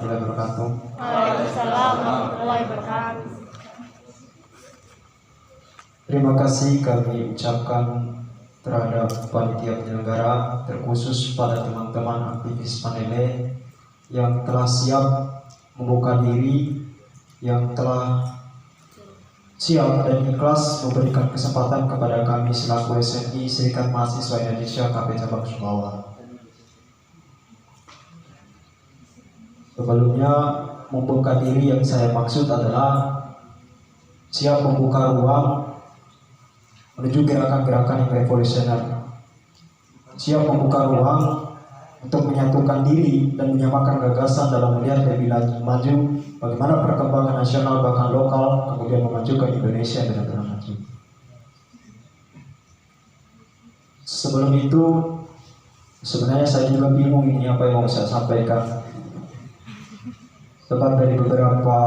warahmatullahi wabarakatuh. Waalaikumsalam warahmatullahi wabarakatuh. Terima kasih kami ucapkan terhadap panitia penyelenggara, terkhusus pada teman-teman aktivis Panele yang telah siap membuka diri, yang telah siap dan ikhlas memberikan kesempatan kepada kami selaku SMI Serikat Mahasiswa Indonesia KP Cabang Sumbawa. Sebelumnya, membuka diri yang saya maksud adalah siap membuka ruang menuju gerakan-gerakan yang revolusioner, siap membuka ruang untuk menyatukan diri dan menyamakan gagasan dalam melihat lebih maju bagaimana perkembangan nasional bahkan lokal, kemudian memajukan Indonesia yang benar-benar maju. Sebelum itu, sebenarnya saya juga bingung ini apa yang mau saya sampaikan. Sebab dari beberapa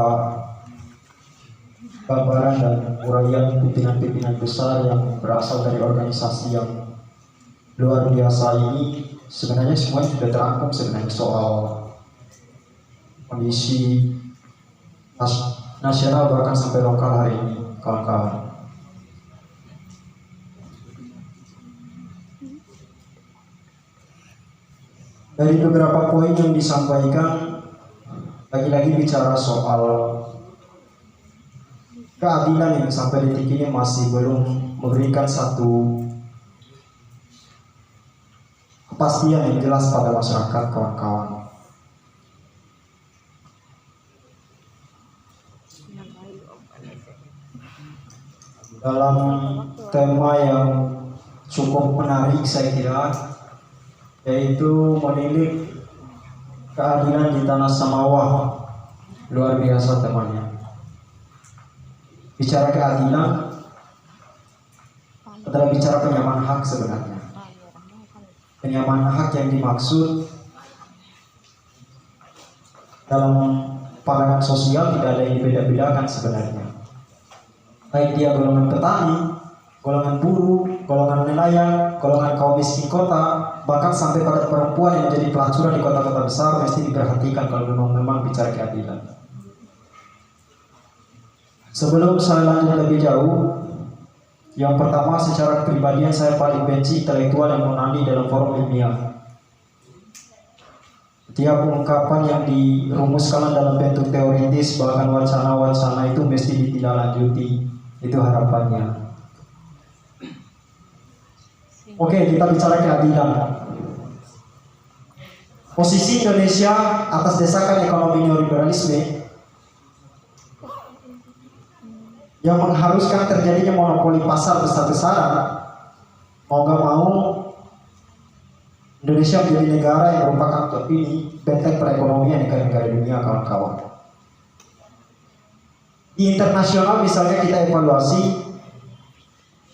gambaran dan uraian pimpinan-pimpinan besar yang berasal dari organisasi yang luar biasa ini, sebenarnya semuanya sudah terangkum sebenarnya soal kondisi nasional bahkan sampai lokal hari ini, kawan-kawan. Dari beberapa poin yang disampaikan, lagi-lagi bicara soal keadilan yang sampai detik ini masih belum memberikan satu kepastian yang jelas pada masyarakat, kawan-kawan. Dalam tema yang cukup menarik saya kira, yaitu menilik keadilan di tanah Samawa, luar biasa temannya. Bicara keadilan adalah bicara penyamaan hak sebenarnya. Penyamaan hak yang dimaksud dalam pandangan sosial tidak ada yang dibeda-bedakan sebenarnya. Baik dia golongan petani, golongan buruh, golongan nelayan, golongan kaum miskin kota, bahkan sampai pada perempuan yang menjadi pelacuran di kota-kota besar mesti diperhatikan kalau memang bicara keadilan. Sebelum saya lanjut lebih jauh, yang pertama secara kepribadian saya paling benci intelektual yang menani dalam forum ilmiah. Setiap ungkapan yang dirumuskan dalam bentuk teoritis bahkan wacana-wacana itu mesti ditindaklanjuti, itu harapannya. Oke, kita bicara keadilan. Posisi Indonesia atas desakan ekonomi neoliberalisme yang mengharuskan terjadinya monopoli pasar besar-besaran, mau gak mau Indonesia menjadi negara yang merupakan benteng perekonomian negara-negara dunia, kawan-kawan. Di internasional misalnya kita evaluasi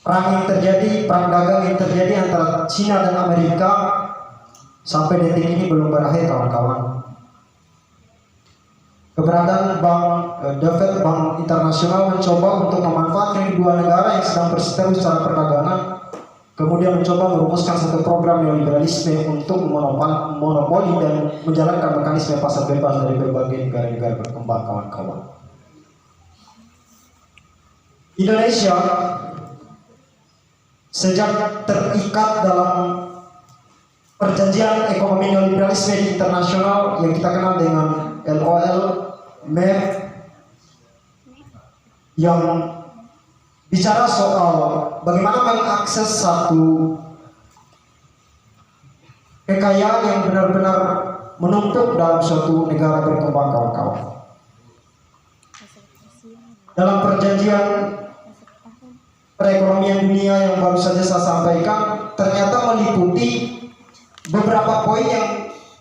perang yang terjadi, perang dagang yang terjadi antara Cina dan Amerika sampai detik ini belum berakhir, kawan-kawan. Keberadaan The Fed, Bank Internasional, mencoba untuk memanfaatkan kedua negara yang sedang berseteru secara perdagangan, kemudian mencoba merumuskan satu program neoliberalisme untuk monopoli dan menjalankan mekanisme pasar bebas dari berbagai negara-negara berkembang, kawan-kawan. Indonesia sejak terikat dalam perjanjian ekonomi neoliberalisme internasional yang kita kenal dengan LOL, MEF, yang bicara soal bagaimana mengakses satu kekayaan yang benar-benar menumpuk dalam suatu negara berkembang, kawan-kawan. Dalam perjanjian perekonomian dunia yang baru saja saya sampaikan, ternyata meliputi beberapa poin yang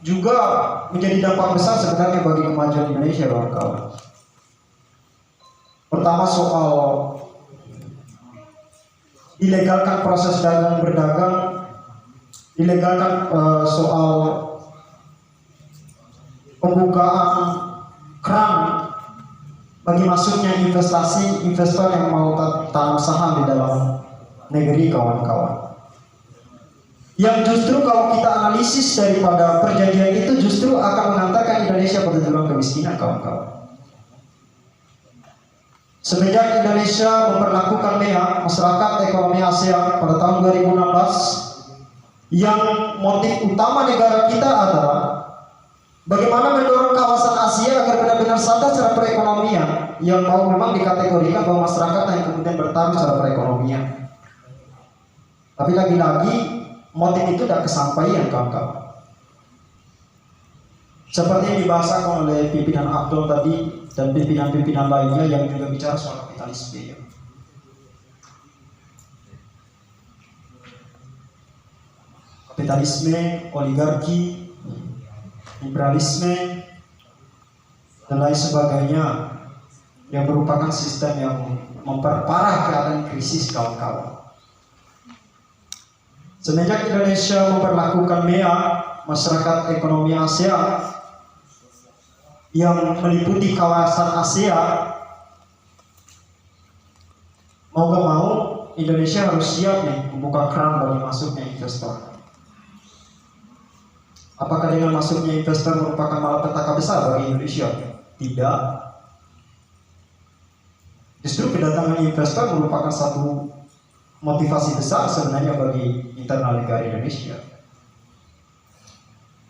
juga menjadi dampak besar sebenarnya bagi kemajuan Indonesia, kawan-kawan. Pertama soal dilegalkan proses dagang berdagang, dilegalkan soal pembukaan keran bagi masuknya investor yang mau tanam saham di dalam negeri, kawan-kawan. yang justru kalau kita analisis daripada perjanjian itu justru akan mengantarkan Indonesia pada jurang kemiskinan, kawan-kawan. Semenjak Indonesia memperlakukan MEA, masyarakat ekonomi ASEAN, pada tahun 2016, yang motif utama negara kita adalah bagaimana mendorong kawasan Asia agar benar-benar sadar secara perekonomian, yang mau memang dikategorikan bahwa masyarakat yang kemudian bertaruh secara perekonomian. Tapi lagi-lagi motif itu tidak kesampaian, kawan-kawan. Seperti yang dibahasakan oleh pimpinan Abdul tadi dan pimpinan-pimpinan lainnya yang juga bicara soal kapitalisme. Kapitalisme, oligarki, imperialisme, dan lain sebagainya yang merupakan sistem yang memperparah keadaan krisis, kawan-kawan. Semenjak Indonesia memperlakukan MEA, masyarakat ekonomi ASEAN, yang meliputi kawasan Asia, mau gak mau Indonesia harus siap nih membuka keran bagi masuknya investor. Apakah dengan masuknya investor merupakan malapetaka besar bagi Indonesia? Tidak. Justru kedatangan investor merupakan satu motivasi besar sebenarnya bagi internal negara Indonesia.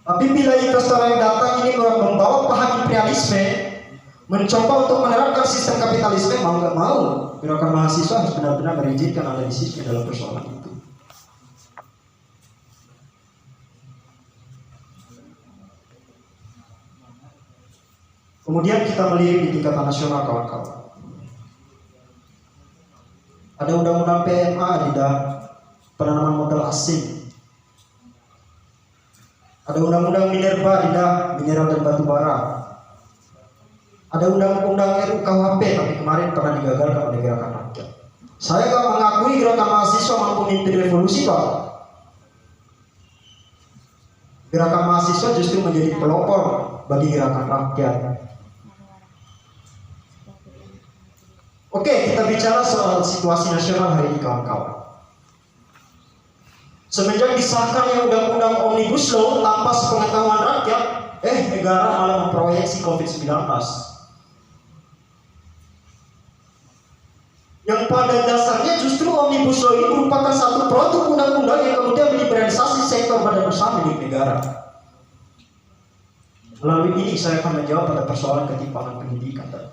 Tapi bila investor yang datang ini membawa paham imperialisme, mencoba untuk menerapkan sistem kapitalisme, mau nggak mau gerakan mahasiswa harus benar-benar mengizinkan analisisnya dalam persoalan itu. Kemudian kita melihat di tingkatan nasional, kawan-kawan. Ada undang-undang PMA di penanaman modal asing. Ada undang-undang minerba di mineral dan batu bara. Ada undang-undang RUKHP, tapi kemarin pernah digagalkan oleh gerakan rakyat. Saya gak mengakui gerakan mahasiswa mampu memimpin revolusi, Pak. Gerakan mahasiswa justru menjadi pelopor bagi gerakan rakyat. Oke, kita bicara soal situasi nasional hari ini, kawan-kawan. Semenjak disahkannya undang-undang Omnibus Law tanpa sepengetahuan rakyat, negara malah memproyeksi COVID-19. Yang pada dasarnya justru Omnibus Law ini merupakan satu produk undang-undang yang kemudian meliberalisasi sektor badan usaha milik negara. Melalui ini saya akan menjawab pada persoalan ketimpangan pendidikan tadi.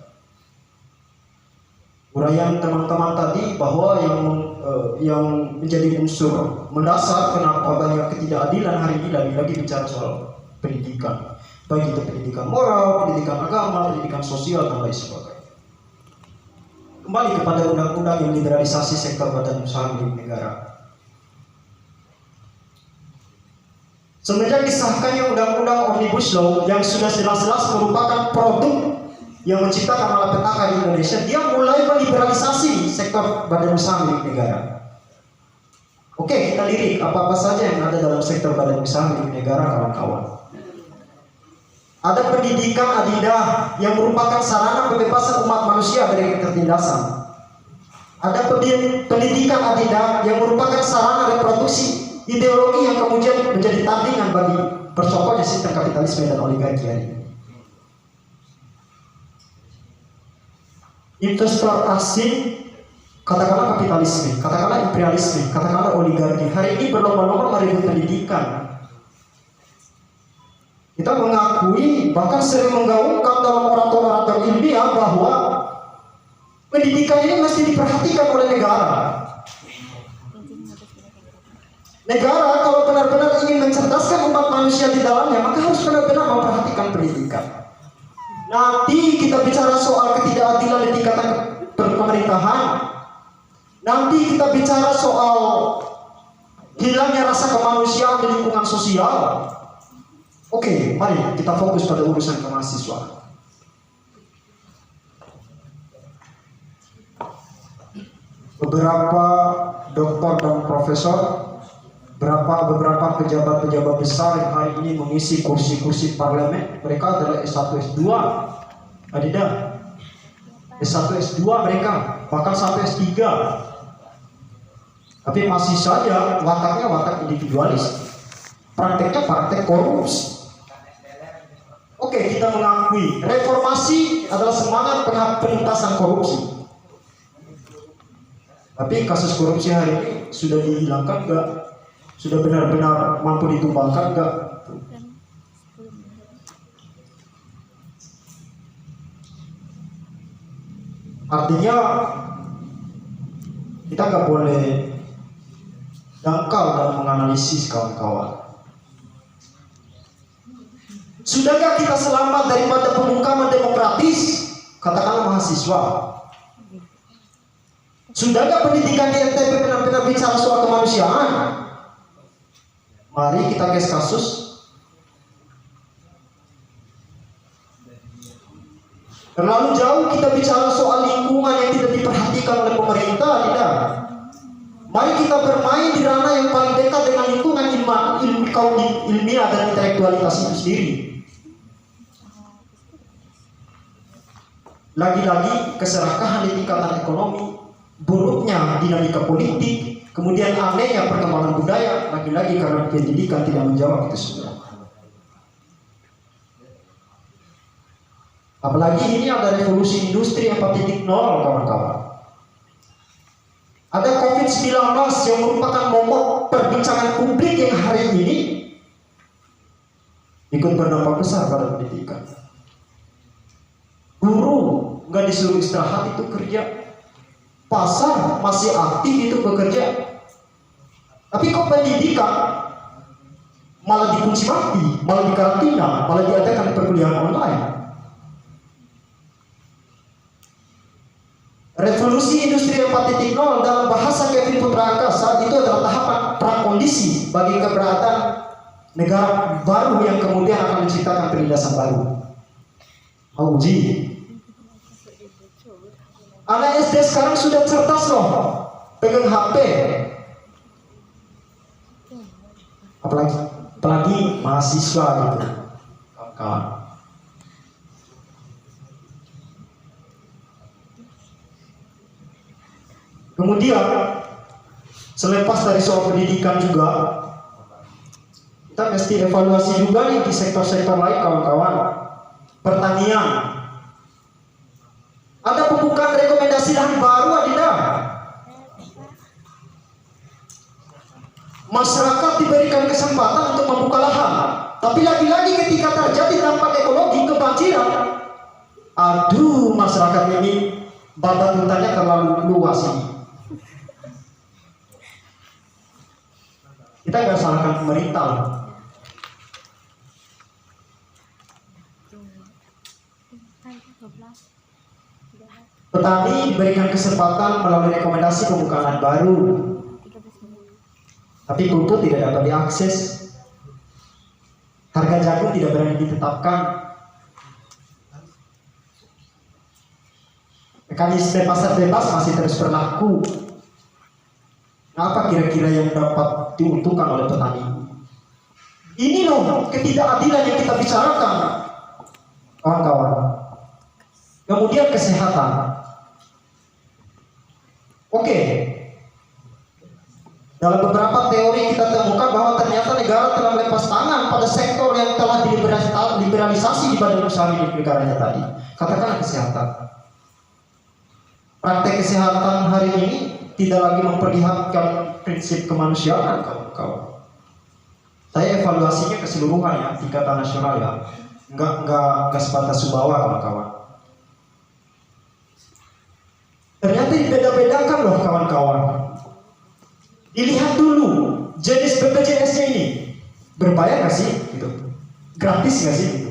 Uraian teman-teman tadi bahwa yang menjadi unsur mendasar kenapa banyak ketidakadilan hari ini lagi-lagi bicara soal pendidikan, baik itu pendidikan moral, pendidikan agama, pendidikan sosial dan lain sebagainya. Kembali kepada undang-undang yang liberalisasi sektor badan usaha milik negara. Semenjak disahkannya undang-undang Omnibus Law yang sudah jelas-jelas merupakan produk yang menciptakan malapetaka di Indonesia, dia mulai meliberalisasi sektor badan usaha milik negara. Oke, kita lirik apa-apa saja yang ada dalam sektor badan usaha milik negara, kawan-kawan. Ada pendidikan adidah yang merupakan sarana pembebasan umat manusia dari ketertindasan. Ada pendidikan adidah yang merupakan sarana reproduksi ideologi yang kemudian menjadi tandingan bagi percokolnya sistem kapitalisme dan oligarki hari ini. Investor asing, katakanlah kapitalisme, katakanlah imperialisme, katakanlah oligarki, hari ini berlomba-lomba merebut pendidikan. Kita mengakui, bahkan sering menggaungkan dalam orator-orator ilmiah bahwa pendidikan ini mesti diperhatikan oleh negara. Negara kalau benar-benar ingin mencerdaskan umat manusia di dalamnya, maka harus benar-benar memperhatikan pendidikan. Nanti kita bicara soal ketidakadilan di tingkatan pemerintahan. Nanti kita bicara soal hilangnya rasa kemanusiaan di lingkungan sosial. Oke, mari kita fokus pada urusan kemahasiswaan. Beberapa doktor dan profesor, beberapa pejabat-pejabat besar yang hari ini mengisi kursi-kursi parlemen, mereka adalah S1, S2, adidah, S1, S2 mereka, bahkan sampai S3. Tapi masih saja wataknya watak individualis, prakteknya praktek korupsi. Oke, kita mengakui reformasi adalah semangat penuntasan korupsi. Tapi kasus korupsi hari ini sudah dihilangkan enggak? Sudah benar-benar mampu ditumbangkan enggak? Artinya kita nggak boleh dangkal dalam menganalisis kawan-kawan. Sudahkah kita selamat daripada pembungkaman demokratis? Katakanlah mahasiswa. Sudahkah pendidikan di NTB benar-benar bicara soal kemanusiaan? Mari kita case kasus. Terlalu jauh kita bicara soal lingkungan yang tidak diperhatikan oleh pemerintah, tidak. Mari kita bermain di ranah yang paling dekat dengan lingkungan kaum ilmiah dan intelektualitas itu sendiri. Lagi-lagi keserakahan di tingkatan ekonomi, buruknya dinamika politik, kemudian anehnya perkembangan budaya, lagi-lagi karena pendidikan tidak menjawab itu semua. Apalagi ini ada revolusi industri 4.0, kawan-kawan. Ada COVID-19 yang merupakan momok perbincangan publik yang hari ini ikut berdampak besar pada pendidikan. Guru nggak disuruh istirahat itu kerja, pasar masih aktif itu bekerja. Tapi kok pendidikan malah dikunci mati, malah dikarantina, malah diadakan perkuliahan online. Revolusi industri 4.0 dalam bahasa Kevin Putra Angkasa itu adalah tahapan prakondisi bagi keberadaan negara baru yang kemudian akan menciptakan penindasan baru. Mau uji? Anak SD sekarang sudah cerdas loh, pegang HP. Apalagi mahasiswa gitu, kawan. Kemudian selepas dari soal pendidikan juga, kita mesti evaluasi juga nih di sektor-sektor lain, kawan-kawan. Pertanian, ada pembukaan rekomendasi lahan baru, tidak? Masyarakat diberikan kesempatan untuk membuka lahan, tapi lagi-lagi ketika terjadi dampak ekologi kebanjiran, aduh, masyarakat ini babat hutannya terlalu luas ini. Kita nggak salahkan pemerintah. Petani diberikan kesempatan melalui rekomendasi pembukaan lahan baru, tapi pupuk tidak dapat diakses. Harga jagung tidak berani ditetapkan. Mekanisme pasar bebas masih terus berlaku. Apa kira-kira yang dapat diuntungkan oleh petani? Ini loh ketidakadilan yang kita bicarakan, kawan-kawan. Kemudian kesehatan. Oke. Dalam beberapa teori kita temukan bahwa ternyata negara telah melepas tangan pada sektor yang telah liberalisasi di badan usaha milik negaranya tadi. Katakanlah kesehatan. Praktek kesehatan hari ini tidak lagi memperlihatkan prinsip kemanusiaan, kawan-kawan. Saya evaluasinya keseluruhan ya, tingkatan nasional ya, enggak sebatas Sumbawa, kawan-kawan. Ternyata dibeda-bedakan loh, kawan-kawan. Dilihat dulu jenis BPJS-nya ini berbayar nggak sih, gitu? Gratis nggak sih? Gitu?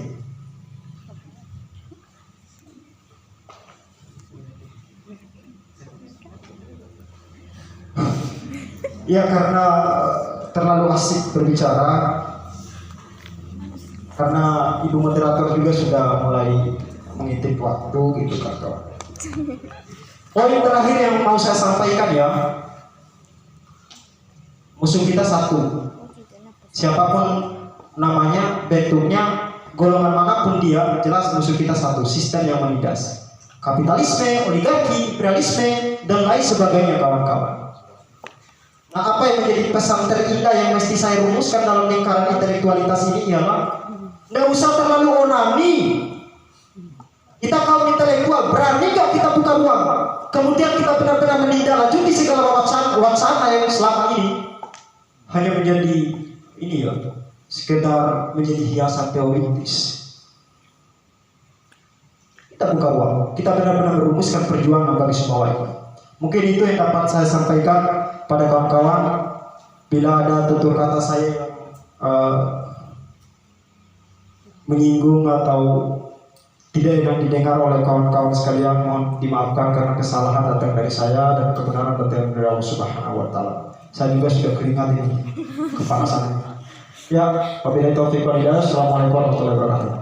Ya karena terlalu asik berbicara, karena ibu moderator juga sudah mulai mengintip waktu gitu kan. Poin terakhir yang mau saya sampaikan ya, musuh kita satu, siapapun namanya, bentuknya, golongan manapun dia, jelas musuh kita satu, sistem yang menindas, kapitalisme, oligarki, imperialisme, dan lain sebagainya, kawan-kawan. Nah, apa yang menjadi pesan terindah yang mesti saya rumuskan dalam lingkaran intelektualitas ini ialah nggak usah terlalu onani. Kita kaum intelektual, berani nggak kita buka ruang? Kemudian kita benar-benar menindaklanjuti segala wacana yang selama ini hanya menjadi ini ya, sekedar menjadi hiasan teoritis. Kita buka ruang, kita benar-benar merumuskan perjuangan bagi semua warga. Mungkin itu yang dapat saya sampaikan pada kawan-kawan. Bila ada tutur kata saya yang menyinggung atau tidak enak didengar oleh kawan-kawan sekalian, mohon dimaafkan karena kesalahan datang dari saya dan kebenaran datang dari Allah Subhanahu wa Ta'ala. Saya juga sudah keringat ini kepanasan. Ya, wabillahi taufiq wal hidayah. Assalamualaikum warahmatullahi wabarakatuh.